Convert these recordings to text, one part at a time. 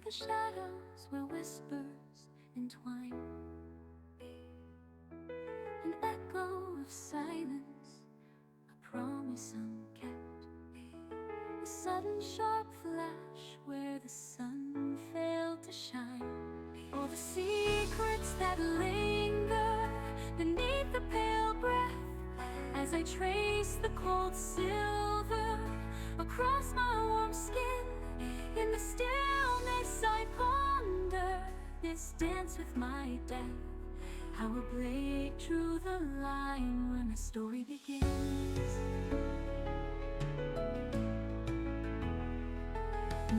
the shadows where whispers entwine, an echo of silence, a promise unkept, a sudden sharp flash where the sun failed to shine. All the secrets that linger beneath the pale breath, as I trace the cold silver across my warm skin. In the stillness I ponder this dance with my death, how a blade drew the line when a story begins.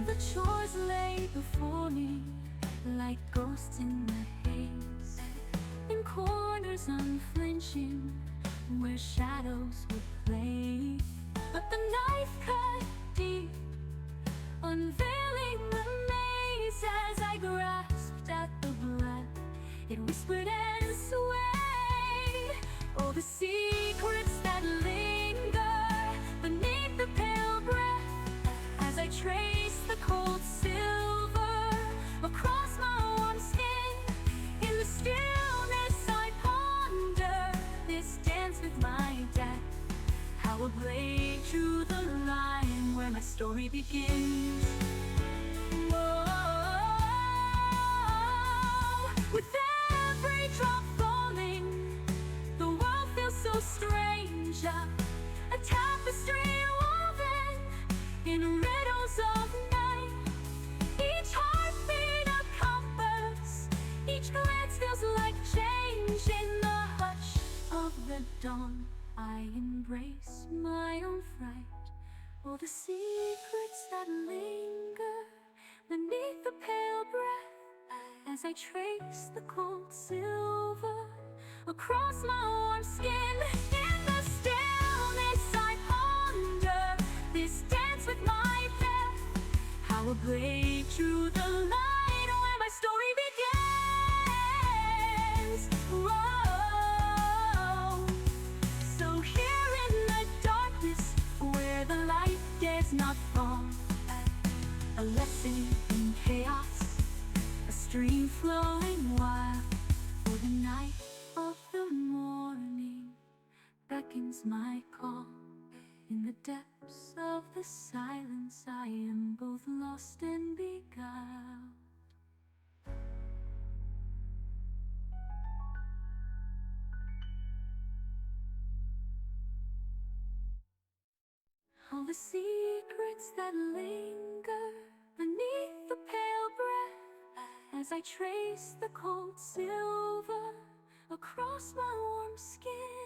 The chores lay before me like ghosts in the haze, in corners unflinching where shadows would play. But the knife cut deep, unveiling the maze. As I grasped at the blood, it whispered and swayed. Oh, the secrets that linger beneath the pale breath, as I trace the cold silver across my warm skin. In the stillness I ponder this dance with my death, how a blade drew the line where my story begins. Whoa. With every drop falling, the world feels so strange, a tapestry woven in riddles of night. Each heartbeat a compass, each glance feels like change. In the hush of the dawn, I embrace my own fright. All the secrets that linger beneath the pale breath, as I trace the cold silver across my warm skin. In the stillness I ponder this dance with my death, how a blade drew the line where my story begins. Whoa. So here in the darkness where the light dares not fall, a lesson in chaos, a stream flowing wild. For the night of the morning beckons my call. In the depths of the silence I am both lost and beguiled. All the secrets that linger beneath the pale breath, as I trace the cold silver across my warm skin.